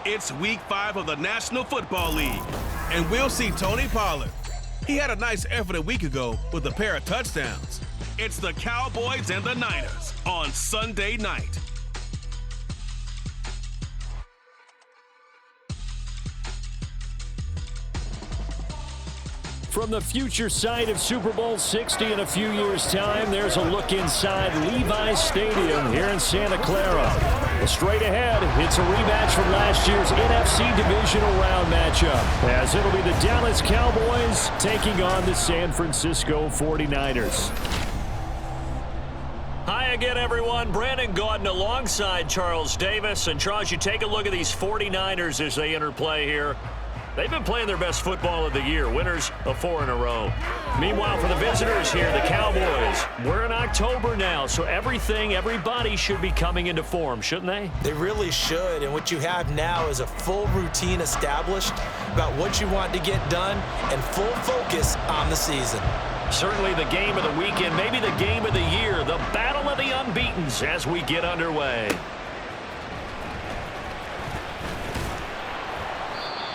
It's week 5 of the National Football League, and we'll see Tony Pollard. He had a nice effort a week ago with a pair of touchdowns. It's the Cowboys and the Niners on Sunday night. From the future site of Super Bowl 60 in a few years' time, there's a look inside Levi's Stadium here in Santa Clara. Well, straight ahead, it's a rematch from last year's NFC Divisional Round matchup, as it'll be the Dallas Cowboys taking on the San Francisco 49ers. Hi again, everyone. Brandon Gaudin alongside Charles Davis. And Charles, you take a look at these 49ers as they enter play here. They've been playing their best football of the year, winners of 4 in a row. Meanwhile, for the visitors here, the Cowboys, we're in October now, so everybody should be coming into form, shouldn't they? They really should, and what you have now is a full routine established about what you want to get done and full focus on the season. Certainly the game of the weekend, maybe the game of the year, the battle of the unbeatens as we get underway.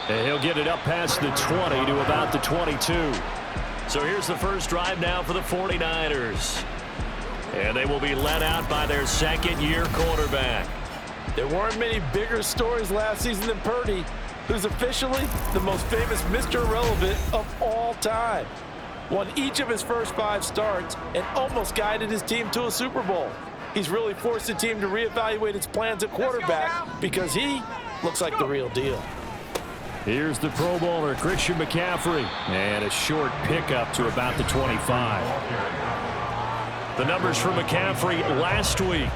And he'll get it up past the 20 to about the 22. So here's the first drive now for the 49ers. And they will be led out by their second-year quarterback. There weren't many bigger stories last season than Purdy, who's officially the most famous Mr. Irrelevant of all time. Won each of his first 5 starts and almost guided his team to a Super Bowl. He's really forced the team to reevaluate its plans at quarterback because he looks like the real deal. Here's the Pro Bowler, Christian McCaffrey, and a short pickup to about the 25. The numbers for McCaffrey last week,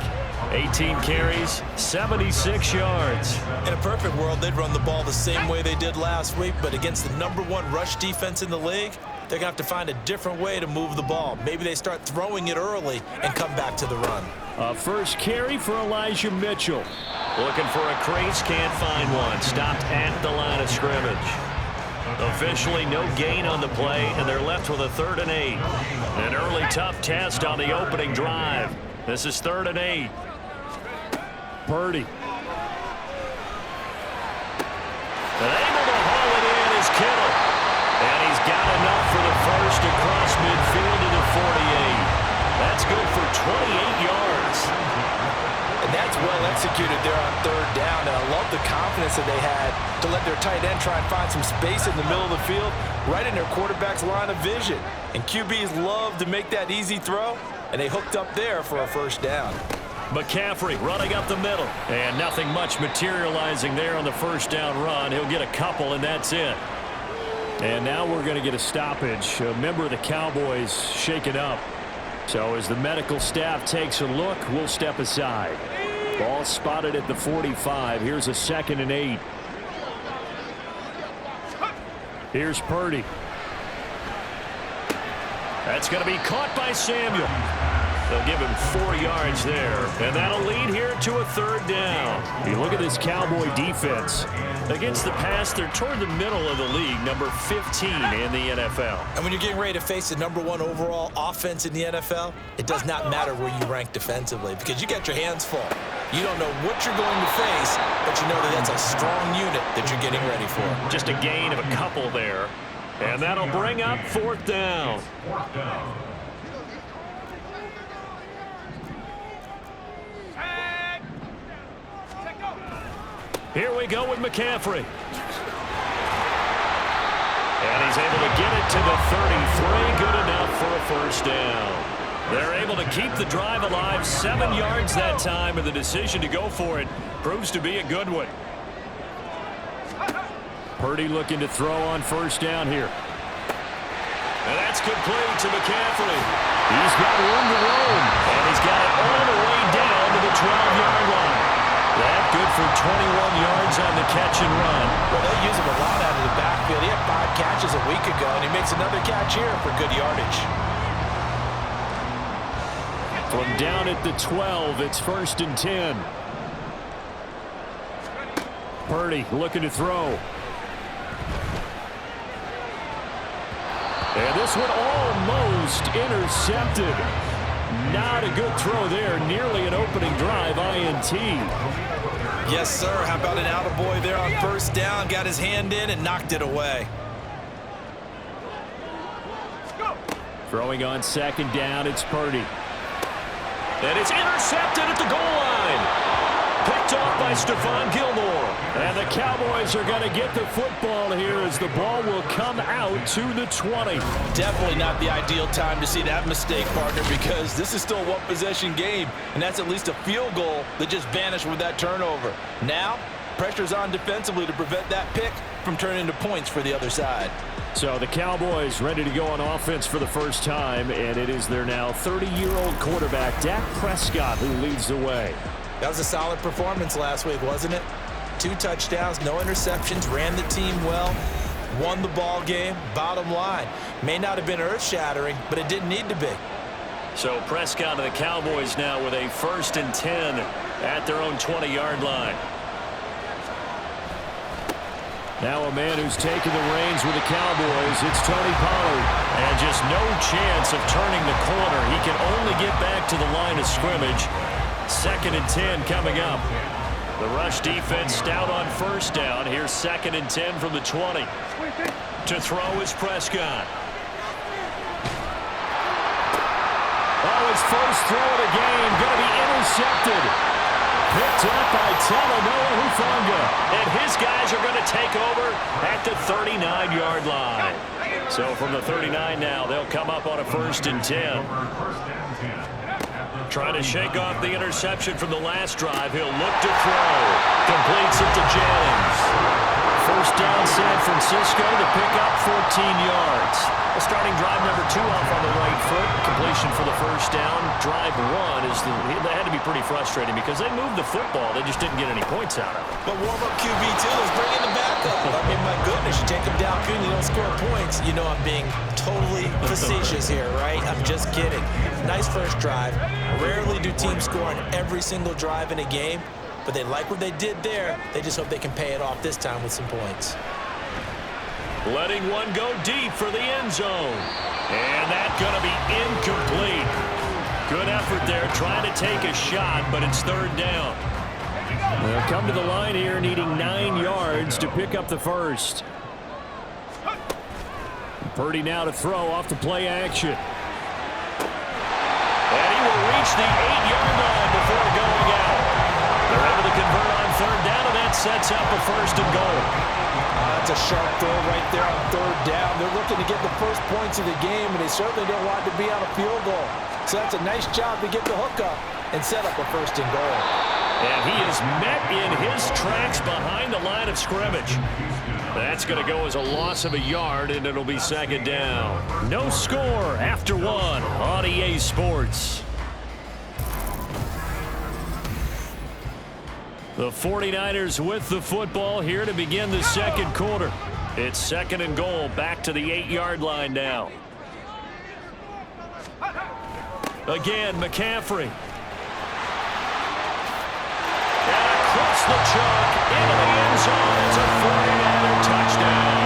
18 carries, 76 yards. In a perfect world, they'd run the ball the same way they did last week, but against the #1 rush defense in the league, they're going to have to find a different way to move the ball. Maybe they start throwing it early and come back to the run. First carry for Elijah Mitchell. Looking for a crease, can't find one. Stopped at the line of scrimmage. Officially no gain on the play, and they're left with a 3rd and 8. An early tough test on the opening drive. This is 3rd and 8. Purdy. And able to haul it in is Kittle. And he's got enough for the first across midfield to the 48. That's good for 28 yards. And that's well executed there on 3rd down. And I love the confidence that they had to let their tight end try and find some space in the middle of the field, right in their quarterback's line of vision. And QBs love to make that easy throw, and they hooked up there for a 1st down. McCaffrey running up the middle. And nothing much materializing there on the 1st down run. He'll get a couple, and that's it. And now we're going to get a stoppage. A member of the Cowboys shaken up. So as the medical staff takes a look, we'll step aside. Ball spotted at the 45. Here's a 2nd and 8. Here's Purdy. That's going to be caught by Samuel. They'll give him 4 yards there, and that'll lead here to a 3rd down. You look at this Cowboy defense. Against the pass, they're toward the middle of the league, number 15 in the NFL. And when you're getting ready to face the #1 overall offense in the NFL, it does not matter where you rank defensively because you got your hands full. You don't know what you're going to face, but you know that that's a strong unit that you're getting ready for. Just a gain of a couple there, and that'll bring up 4th down. Here we go with McCaffrey. And he's able to get it to the 33. Good enough for a 1st down. They're able to keep the drive alive. 7 yards that time, and the decision to go for it proves to be a good one. Purdy looking to throw on 1st down here. And that's complete to McCaffrey. He's got room to roam. And he's got it all the way down to the 12-yard line. That good for 21 yards on the catch and run. Well, they use him a lot out of the backfield. He had 5 catches a week ago, and he makes another catch here for good yardage. From down at the 12, it's 1st and 10. Purdy looking to throw. And this one almost intercepted. Not a good throw there. Nearly an opening drive INT. Yes, sir. How about an attaboy there on first down? Got his hand in and knocked it away. Throwing on second down, it's Purdy. And it's intercepted at the goal line. Picked off by Stephon Gilmore. And the Cowboys are going to get the football here as the ball will come out to the 20. Definitely not the ideal time to see that mistake, partner, because this is still a one-possession game, and that's at least a field goal that just vanished with that turnover. Now, pressure's on defensively to prevent that pick from turning into points for the other side. So the Cowboys ready to go on offense for the first time, and it is their now 30-year-old quarterback, Dak Prescott, who leads the way. That was a solid performance last week, wasn't it? 2 touchdowns, no interceptions, ran the team well, won the ball game. Bottom line, may not have been earth-shattering, but it didn't need to be. So Prescott and the Cowboys now with a 1st and 10 at their own 20-yard line. Now a man who's taken the reins with the Cowboys, it's Tony Pollard. And just no chance of turning the corner. He can only get back to the line of scrimmage. 2nd and 10 coming up. The rush defense stout on first down. Here's 2nd and 10 from the 20. To throw is Prescott. Oh, his first throw of the game going to be intercepted. Picked up by Talanoa Hufanga. And his guys are going to take over at the 39-yard line. So from the 39 now, they'll come up on a 1st and 10. Trying to shake off the interception from the last drive. He'll look to throw. Completes it to Jennings. First down San Francisco to pick up 14 yards. Starting drive number 2 off on the right foot. Completion for the first down. Drive 1 is that had to be pretty frustrating because they moved the football. They just didn't get any points out of it. But warm-up QB2 is bringing the backup. I mean, my goodness, you take him down and you don't score points. You know I'm being totally facetious here, right? I'm just kidding. Nice first drive. Rarely do teams score on every single drive in a game, but they like what they did there. They just hope they can pay it off this time with some points. Letting one go deep for the end zone. And that's going to be incomplete. Good effort there trying to take a shot, but it's 3rd down. They'll come to the line here needing 9 yards to pick up the first. Purdy now to throw off the play action. And he will reach the 8-yard line before going out. They're able to convert on 3rd down, and that sets up a 1st and goal. That's a sharp throw right there on 3rd down. They're looking to get the first points of the game, and they certainly don't want to be on a field goal. So that's a nice job to get the hook up and set up a 1st and goal. And he is met in his tracks behind the line of scrimmage. That's going to go as a loss of a yard, and it'll be 2nd down. No score after 1 on EA Sports. The 49ers with the football here to begin the 2nd quarter. It's 2nd and goal, back to the 8-yard line now. Again, McCaffrey. And across the chalk, into the end zone. It's a 49er touchdown.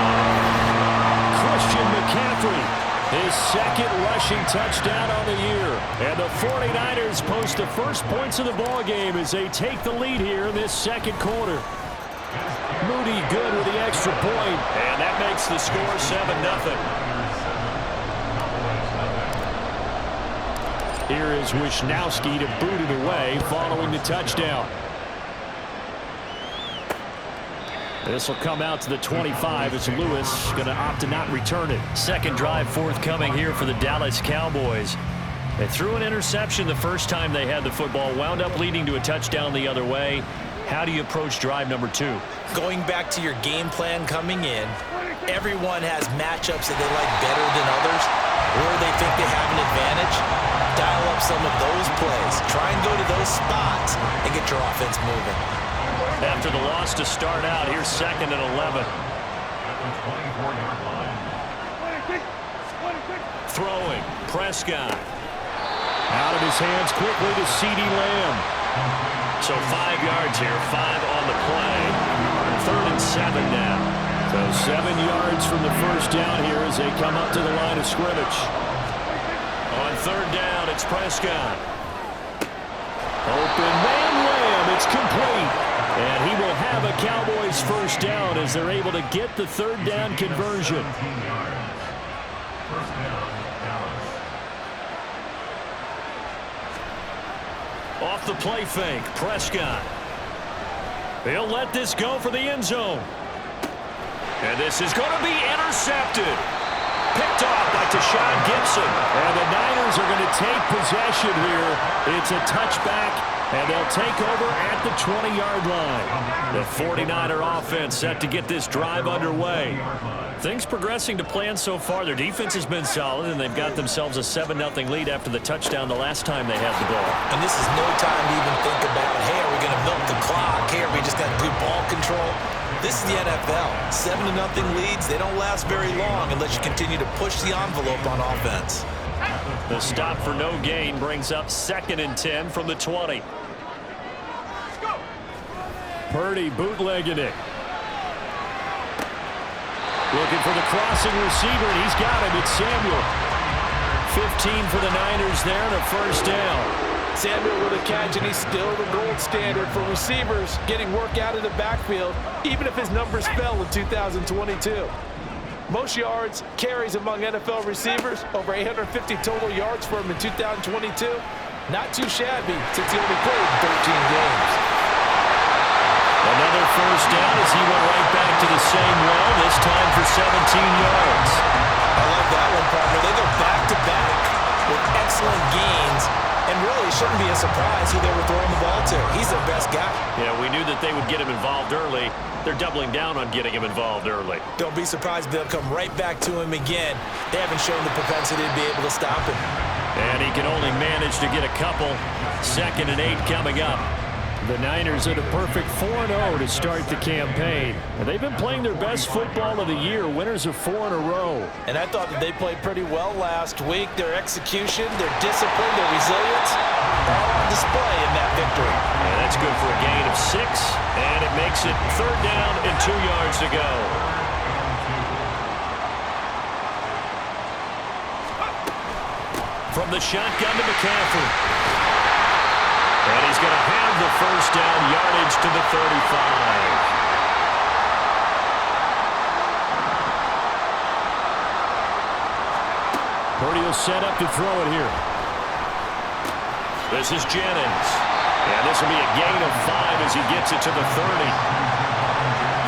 Christian McCaffrey, his 2nd rushing touchdown on the year. And the 49ers post the first points of the ball game as they take the lead here in this 2nd quarter. Moody good with the extra point. And that makes the score 7-0. Here is Wisnowski to boot it away following the touchdown. This will come out to the 25 as Lewis going to opt to not return it. 2nd drive forthcoming here for the Dallas Cowboys. They threw an interception the first time they had the football, wound up leading to a touchdown the other way. How do you approach drive number 2? Going back to your game plan coming in, everyone has matchups that they like better than others, or they think they have an advantage. Dial up some of those plays. Try and go to those spots and get your offense moving. After the loss to start out, here's 2nd and 11. Throwing, Prescott. Out of his hands quickly to CeeDee Lamb. So 5 yards here, 5 on the play. 3rd and 7 now. So 7 yards from the first down here as they come up to the line of scrimmage. On third down. It's Prescott. Open man layup. It's complete. And he will have a Cowboys first down as they're able to get the third down conversion. Off the play fake, Prescott. He'll let this go for the end zone. And this is going to be intercepted. Picked off by Tashawn Gibson. And the Niners are going to take possession here. It's a touchback, and they'll take over at the 20-yard line. The 49er offense set to get this drive underway. Things progressing to plan so far. Their defense has been solid, and they've got themselves a 7-0 lead after the touchdown the last time they had the ball. And this is no time to even think about, hey, are we going to milk the clock? Hey, are we just going to do ball control? This is the NFL. 7-0 leads, they don't last very long unless you continue to push the envelope on offense. The stop for no gain brings up 2nd and 10 from the 20. Purdy bootlegging it. Looking for the crossing receiver, and he's got him. It's Samuel. 15 for the Niners there and a first down. Samuel with a catch, and he's still the gold standard for receivers getting work out of the backfield, even if his numbers fell in 2022. Most yards, carries among NFL receivers, over 850 total yards for him in 2022. Not too shabby since he only played 13 games. Another first down as he went right back to the same well, this time for 17 yards. I love that one, partner. They go back-to-back with excellent gains, and really it shouldn't be a surprise who they were throwing the ball to. He's their best guy. Yeah, we knew that they would get him involved early. They're doubling down on getting him involved early. Don't be surprised if they'll come right back to him again. They haven't shown the propensity to be able to stop him. And he can only manage to get a couple. 2nd and 8 coming up. The Niners are the perfect 4-0 to start the campaign. And they've been playing their best football of the year. Winners of 4 in a row. And I thought that they played pretty well last week. Their execution, their discipline, their resilience, all on display in that victory. And that's good for a gain of 6. And it makes it 3rd down and 2 yards to go. From the shotgun to McCaffrey. And he's going to have the first down, yardage to the 35. Purdy will set up to throw it here. This is Jennings. And this will be a gain of 5 as he gets it to the 30.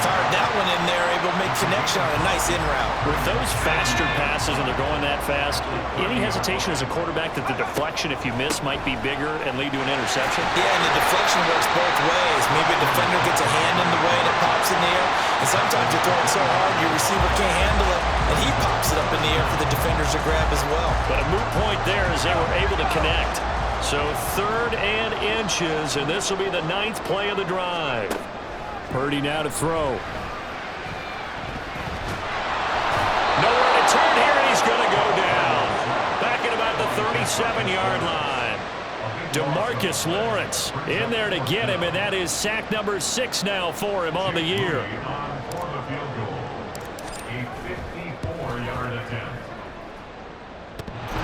Fired that one in there, able to make connection on a nice in route. With those faster passes and they're going that fast, any hesitation as a quarterback that the deflection, if you miss, might be bigger and lead to an interception? Yeah, and the deflection works both ways. Maybe a defender gets a hand in the way and it pops in the air. And sometimes you're throwing so hard your receiver can't handle it, and he pops it up in the air for the defenders to grab as well. But a moot point there as they were able to connect. So 3rd and inches, and this will be the 9th play of the drive. Purdy now to throw. Nowhere to turn here, and he's going to go down. Back at about the 37-yard line. DeMarcus Lawrence in there to get him, and that is sack number 6 now for him on the year.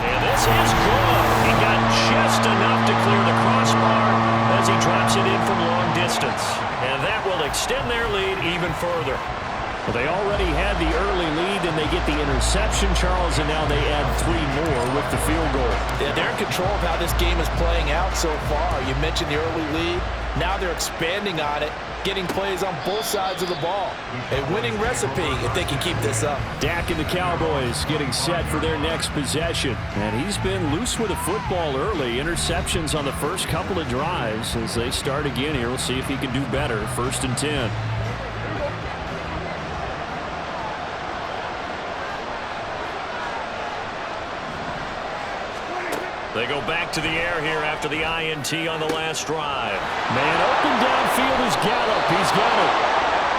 And this is good. He got just enough to clear the crossbar as he drops it in from long distance. And that will extend their lead even further. Well, they already had the early lead, and they get the interception, Charles, and now they add 3 more with the field goal. Yeah, they're in control of how this game is playing out so far. You mentioned the early lead. Now they're expanding on it, getting plays on both sides of the ball. A winning recipe if they can keep this up. Dak and the Cowboys getting set for their next possession. And he's been loose with the football early. Interceptions on the first couple of drives. As they start again here, we'll see if he can do better. 1st and 10. They go back to the air here after the INT on the last drive. Man open downfield is Gallup. He's got it.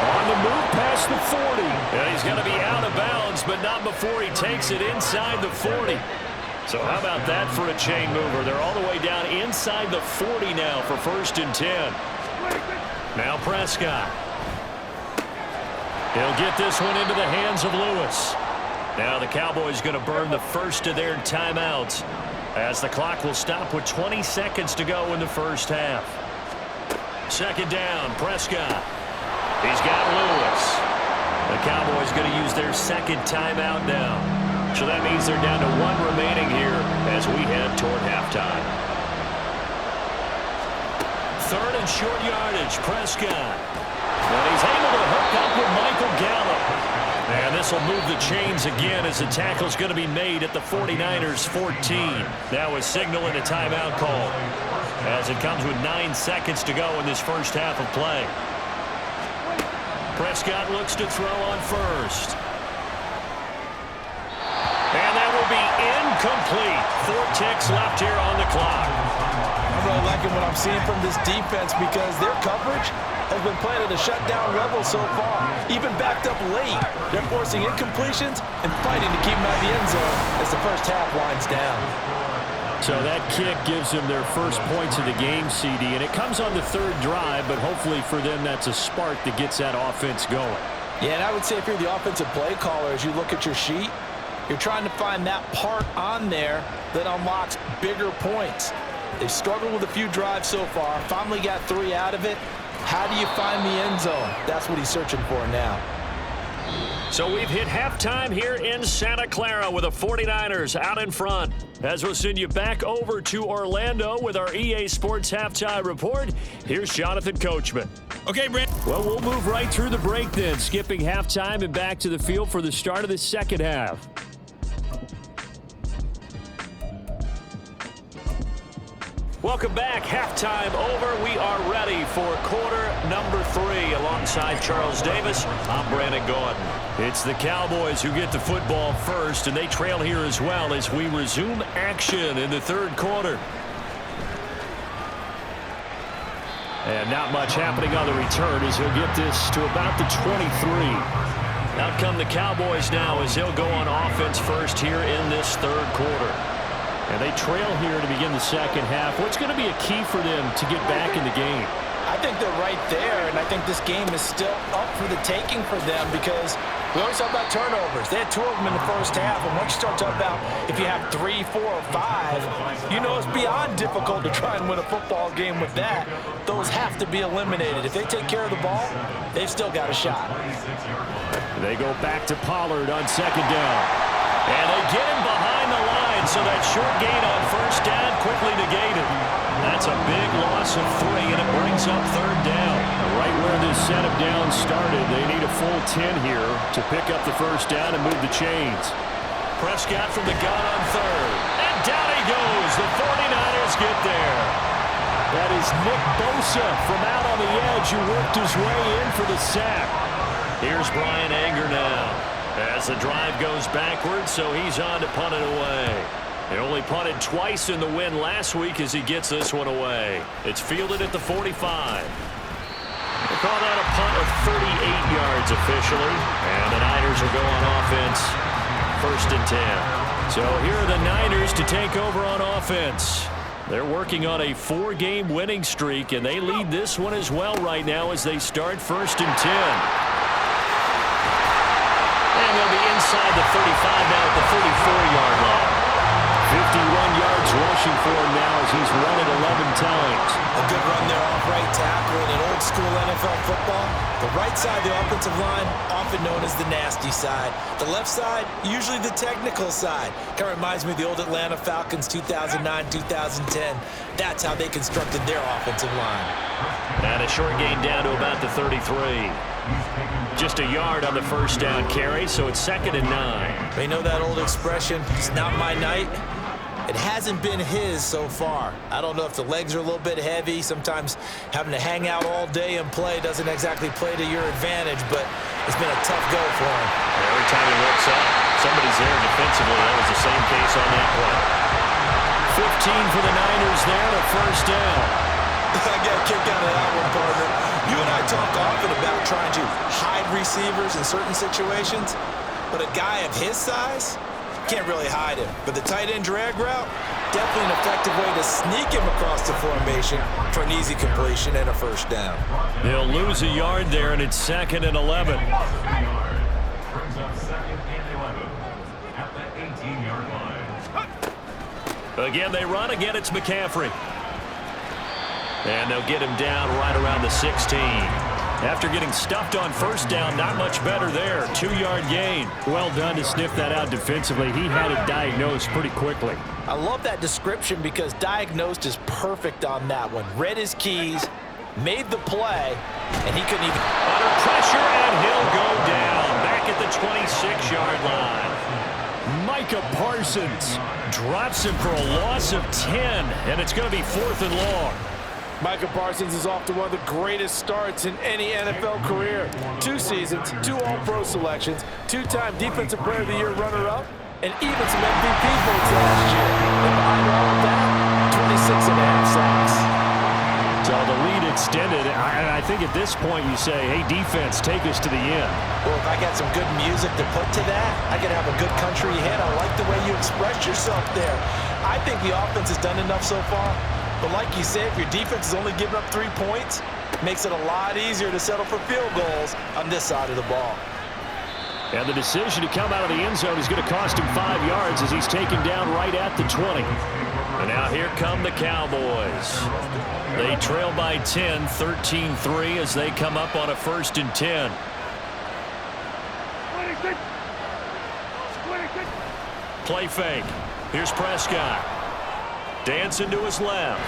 On the move past the 40. Yeah, he's going to be out of bounds, but not before he takes it inside the 40. So how about that for a chain mover? They're all the way down inside the 40 now for 1st and 10. Now Prescott. He'll get this one into the hands of Lewis. Now the Cowboys going to burn the first of their timeouts. as the clock will stop with 20 seconds to go in the first half. Second down, Prescott. He's got Lewis. The Cowboys going to use their second timeout now. So that means they're down to one remaining here as we head toward halftime. Third and short yardage, Prescott. And he's able to hook up with Michael Gallup. And this will move the chains again as the tackle's going to be made at the 49ers 14. That was signaling a timeout call as it comes with 9 seconds to go in this first half of play. Prescott looks to throw on first. And that will be incomplete. 4 ticks left here on the clock. I'm really liking what I'm seeing from this defense because their coverage has been playing at a shutdown level so far. Even backed up late, they're forcing incompletions and fighting to keep them out of the end zone as the first half winds down. So that kick gives them their first points of the game, CD, and it comes on the third drive, but hopefully for them that's a spark that gets that offense going. Yeah, and I would say if you're the offensive play caller, as you look at your sheet, you're trying to find that part on there that unlocks bigger points. They've struggled with a few drives so far, finally got 3 out of it. How do you find the end zone? That's what he's searching for now. So we've hit halftime here in Santa Clara with the 49ers out in front. As we'll send you back over to Orlando with our EA Sports Halftime Report, here's Jonathan Coachman. Okay, Brent. Well, we'll move right through the break then, skipping halftime and back to the field for the start of the second half. Welcome back. Halftime over. We are ready for quarter number 3 alongside Charles Davis. I'm Brandon Gordon. It's the Cowboys who get the football first, and they trail here as well as we resume action in the third quarter. And not much happening on the return as he'll get this to about the 23. Out come the Cowboys now as they'll go on offense first here in this third quarter. And they trail here to begin the second half. What's going to be a key for them to get back in the game? I think they're right there, and I think this game is still up for the taking for them because we always talk about turnovers. They had 2 of them in the first half, and once you start talking about if you have 3, 4, or 5, you know it's beyond difficult to try and win a football game with that. Those have to be eliminated. If they take care of the ball, they've still got a shot. They go back to Pollard on second down. And they get him behind the line, so that short gain on first down quickly negated. That's a big loss of 3, and it brings up third down. Right where this setup down started, they need a full 10 here to pick up the first down and move the chains. Prescott from the gun on third. And down he goes. The 49ers get there. That is Nick Bosa from out on the edge who worked his way in for the sack. Here's Brian Anger now. As the drive goes backwards, so he's on to punt it away. He only punted twice in the win last week as he gets this one away. It's fielded at the 45. They call that a punt of 38 yards officially. And the Niners will go on offense, 1st and 10. So here are the Niners to take over on offense. They're working on a 4-game winning streak, and they lead this one as well right now as they start 1st and 10. And they'll be inside the 35 now at the 34-yard line. 51 yards rushing for him now as he's run it 11 times. A good run there off right tackle in an old school NFL football. The right side of the offensive line, often known as the nasty side. The left side, usually the technical side. Kind of reminds me of the old Atlanta Falcons 2009-2010. That's how they constructed their offensive line. And a short gain down to about the 33. Just a yard on the first down carry, so it's 2nd and 9. They know that old expression, it's not my night. It hasn't been his so far. I don't know if the legs are a little bit heavy. Sometimes having to hang out all day and play doesn't exactly play to your advantage, but it's been a tough go for him. Every time he looks up, somebody's there defensively. That was the same case on that play. 15 for the Niners there to 1st down. I got a kick out of that one, partner. You and I talk often about trying to hide receivers in certain situations, but a guy of his size can't really hide him. But the tight end drag route, definitely an effective way to sneak him across the formation for an easy completion and a 1st down. They'll lose a yard there, and it's 2nd and 11. Again, they run. Again, it's McCaffrey. And they'll get him down right around the 16. After getting stuffed on first down, not much better there. 2-yard gain. Well done to sniff that out defensively. He had it diagnosed pretty quickly. I love that description because diagnosed is perfect on that one. Read his keys, made the play, and he couldn't even... Under pressure, and he'll go down. Back at the 26-yard line. Micah Parsons drops him for a loss of 10, and it's going to be 4th and long. Micah Parsons is off to one of the greatest starts in any NFL career. 2 seasons, 2 All-Pro selections, 2-time Defensive Player of the Year runner-up, and even some MVP votes last year. And behind all of that, 26.5 sacks. So the lead extended. I think at this point you say, hey, defense, take us to the end. Well, if I got some good music to put to that, I could have a good country hit. I like the way you expressed yourself there. I think the offense has done enough so far. But like you said, if your defense is only giving up 3 points, it makes it a lot easier to settle for field goals on this side of the ball. And the decision to come out of the end zone is going to cost him 5 yards as he's taken down right at the 20. And now here come the Cowboys. They trail by 10, 13-3 as they come up on a 1st and 10. Play fake. Here's Prescott. Dancing to his left.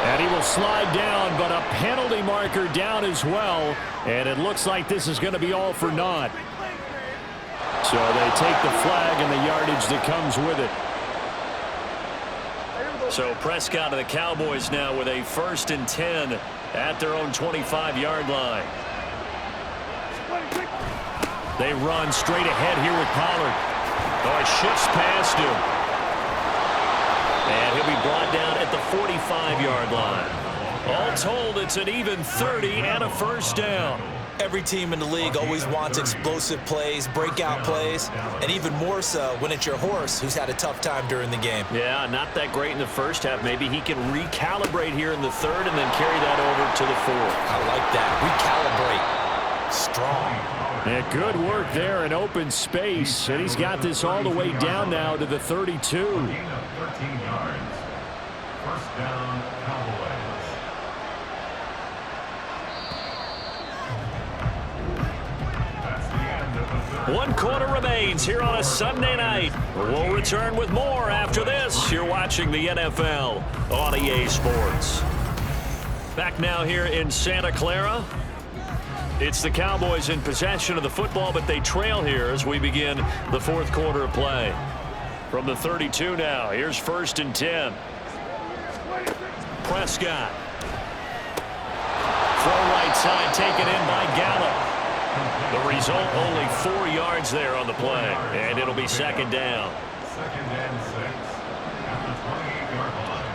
And he will slide down, but a penalty marker down as well. And it looks like this is going to be all for naught. So they take the flag and the yardage that comes with it. So Prescott and the Cowboys now with a 1st and 10 at their own 25-yard line. They run straight ahead here with Pollard. Oh, it shifts past him. And he'll be brought down at the 45-yard line. All told, it's an even 30 and a 1st down. Every team in the league always wants explosive plays, breakout plays, and even more so when it's your horse who's had a tough time during the game. Yeah, not that great in the first half. Maybe he can recalibrate here in the 3rd and then carry that over to the 4th. I like that. Recalibrate. Strong. Yeah, good work there in open space. And he's got this all the way down now to the 32. 13 yards. 1st down, Cowboys. That's the end of the 3rd. 1 quarter remains here on a Sunday night. We'll return with more after this. You're watching the NFL on EA Sports. Back now here in Santa Clara. It's the Cowboys in possession of the football, but they trail here as we begin the 4th quarter of play. From the 32 now, here's 1st and 10. Prescott. Throw right side, taken in by Gallup. The result, only 4 yards there on the play, and it'll be 2nd down. 2nd and 6 at the 20-yard line.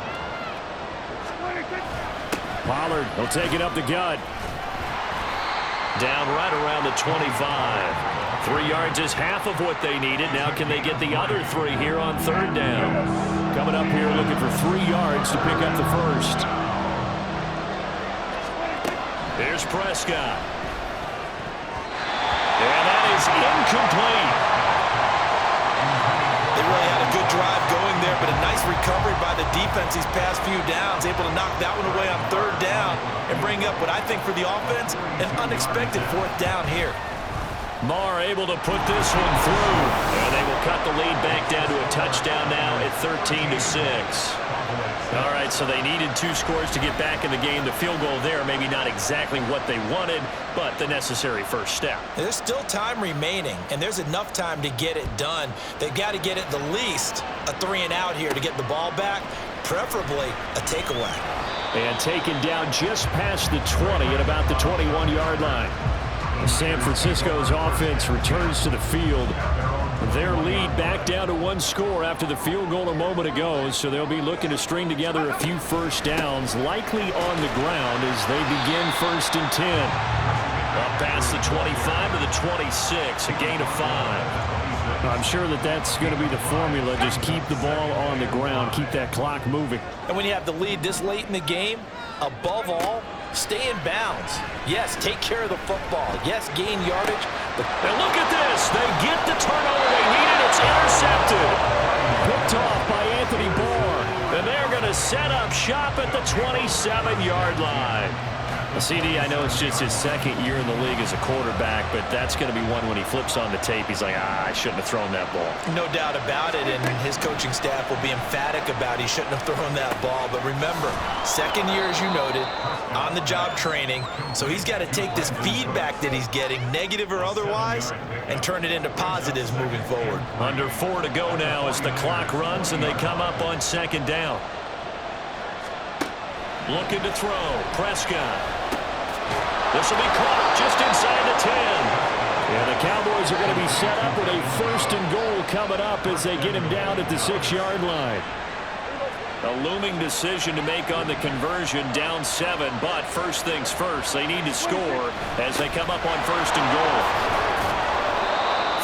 Pollard will take it up the gut. Down right around the 25. 3 yards is half of what they needed. Now can they get the other 3 here on 3rd down? Coming up here looking for 3 yards to pick up the 1st. Here's Prescott. And that is incomplete. They really had a good drive going there, but a nice recovery by the defense these past few downs, able to knock that one away on 3rd down and bring up what I think for the offense, an unexpected 4th down here. Marr able to put this one through, and they will cut the lead back down to a touchdown now at 13-6. All right, so they needed 2 scores to get back in the game. The field goal there, maybe not exactly what they wanted, but the necessary first step. There's still time remaining, and there's enough time to get it done. They've got to get it the least a 3-and-out here to get the ball back, preferably a takeaway. And taken down just past the 20 at about the 21-yard line. San Francisco's offense returns to the field. Their lead back down to 1 score after the field goal a moment ago, so they'll be looking to string together a few 1st downs, likely on the ground as they begin 1st and 10. Up past the 25 to the 26, a gain of 5. I'm sure that's going to be the formula. Just keep the ball on the ground, keep that clock moving. And when you have the lead this late in the game, above all, stay in bounds. Yes, take care of the football. Yes, gain yardage. But and look at this. They get the turnover they needed. It's intercepted. Picked off by Anthony going to set up shop at the 27-yard line. CD, I know it's just his second year in the league as a quarterback, but that's going to be one when he flips on the tape, he's like, I shouldn't have thrown that ball. No doubt about it, and his coaching staff will be emphatic about he shouldn't have thrown that ball. But remember, second year, as you noted, on-the-job training, so he's got to take this feedback that he's getting, negative or otherwise, and turn it into positives moving forward. Under 4 to go now as the clock runs and they come up on second down. Looking to throw, Prescott. This will be caught just inside the 10. And the Cowboys are going to be set up with a 1st and goal coming up as they get him down at the 6-yard line. A looming decision to make on the conversion, down 7, but first things first, they need to score as they come up on 1st and goal.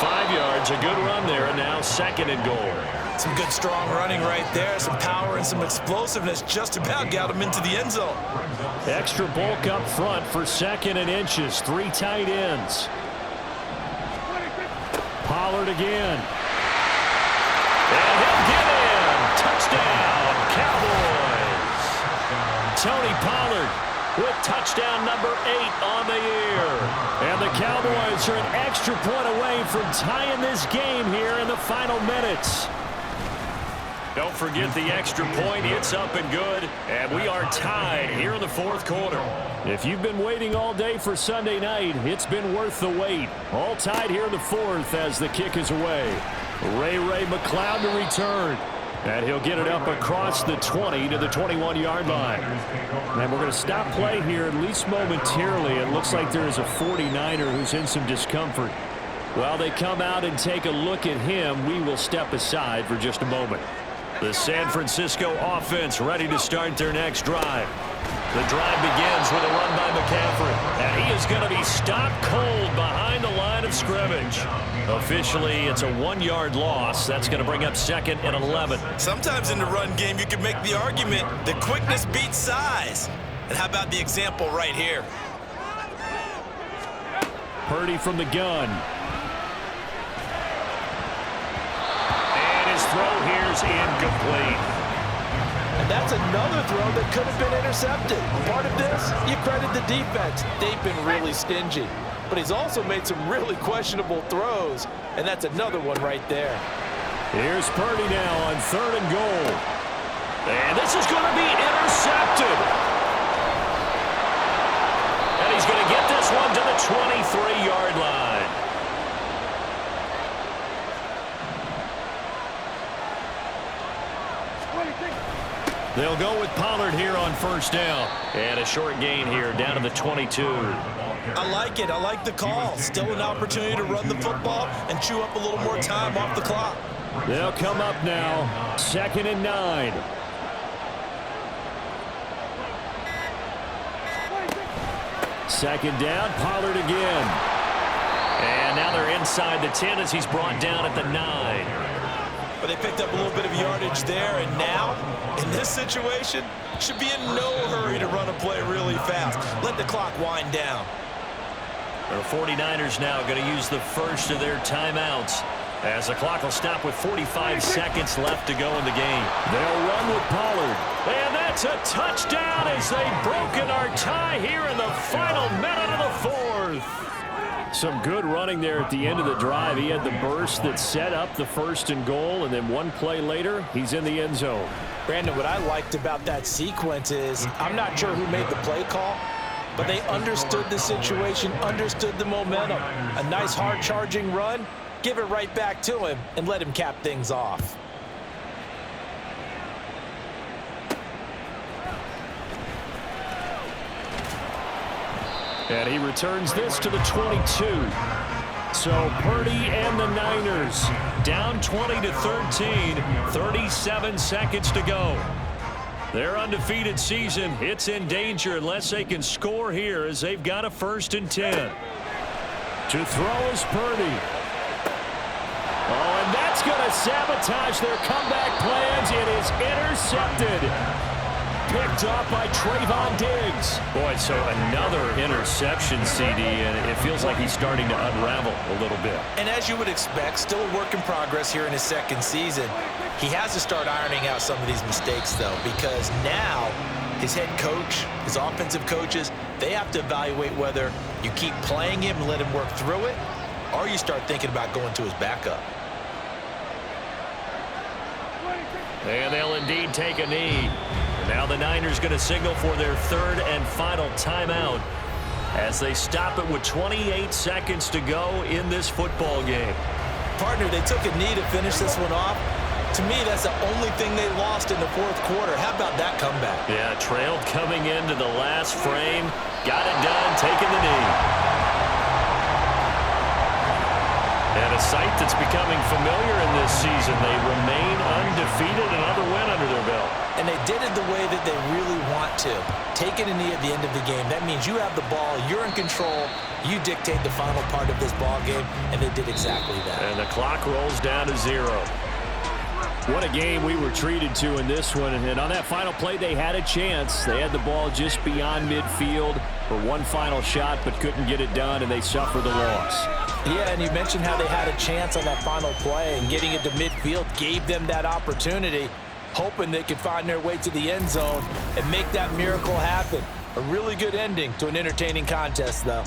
5 yards, a good run there, and now 2nd and goal. Some good strong running right there, some power and some explosiveness, just about got him into the end zone. Extra bulk up front for 2nd and inches. 3 tight ends. Pollard again. And he'll get in. Touchdown, Cowboys. Tony Pollard with touchdown number 8 on the year. And the Cowboys are an extra point away from tying this game here in the final minutes. Don't forget the extra point. It's up and good. And we are tied here in the 4th quarter. If you've been waiting all day for Sunday night, it's been worth the wait. All tied here in the 4th as the kick is away. Ray McLeod to return. And he'll get it up across the 20 to the 21-yard line. And we're going to stop play here, at least momentarily. It looks like there is a 49er who's in some discomfort. While they come out and take a look at him, we will step aside for just a moment. The San Francisco offense ready to start their next drive. The drive begins with a run by McCaffrey. And he is going to be stopped cold behind the line of scrimmage. Officially, it's a 1-yard loss. That's going to bring up 2nd and 11. Sometimes in the run game, you can make the argument that quickness beats size. And how about the example right here? Purdy from the gun. Throw here's incomplete. And that's another throw that could have been intercepted. Part of this, you credit the defense. They've been really stingy. But he's also made some really questionable throws, and that's another one right there. Here's Purdy now on 3rd and goal. And this is going to be intercepted. And he's going to get this one to the 23-yard line. They'll go with Pollard here on 1st down. And a short gain here down to the 22. I like it. I like the call. Still an opportunity to run the football and chew up a little more time off the clock. They'll come up now. 2nd and 9. Second down, Pollard again. And now they're inside the 10 as he's brought down at the 9. But they picked up a little bit of yardage there, and now, in this situation, should be in no hurry to run a play really fast. Let the clock wind down. The 49ers now going to use the first of their timeouts as the clock will stop with 45 seconds left to go in the game. They'll run with Pollard. And that's a touchdown as they've broken our tie here in the final minute of the 4th. Some good running there at the end of the drive. He had the burst that set up the 1st and goal, and then one play later, he's in the end zone. Brandon, what I liked about that sequence is I'm not sure who made the play call, but they understood the situation, understood the momentum. A nice hard-charging run, give it right back to him, and let him cap things off. And he returns this to the 22. So Purdy and the Niners down 20-13, 37 seconds to go. Their undefeated season, it's in danger unless they can score here as they've got a 1st and 10. To throw is Purdy. Oh, and that's going to sabotage their comeback plans. It is intercepted. Picked off by Trayvon Diggs. Boy, so another interception, CD, and it feels like he's starting to unravel a little bit. And as you would expect, still a work in progress here in his 2nd season. He has to start ironing out some of these mistakes, though, because now his head coach, his offensive coaches, they have to evaluate whether you keep playing him and let him work through it, or you start thinking about going to his backup. And they'll indeed take a knee. Now the Niners going to signal for their third and final timeout as they stop it with 28 seconds to go in this football game. Partner, they took a knee to finish this one off. To me, that's the only thing they lost in the fourth quarter. How about that comeback? Yeah, trailed coming into the last frame. Got it done, taking the knee. And a sight that's becoming familiar in this season. They remain undefeated, another win under their belt. And they did it the way that they really want to. Taking a knee at the end of the game. That means you have the ball, you're in control, you dictate the final part of this ball game, and they did exactly that. And the clock rolls down to 0. What a game we were treated to in this one. And on that final play, they had a chance. They had the ball just beyond midfield for one final shot, but couldn't get it done, and they suffered the loss. Yeah, and you mentioned how they had a chance on that final play, and getting it to midfield gave them that opportunity, hoping they could find their way to the end zone and make that miracle happen. A really good ending to an entertaining contest, though.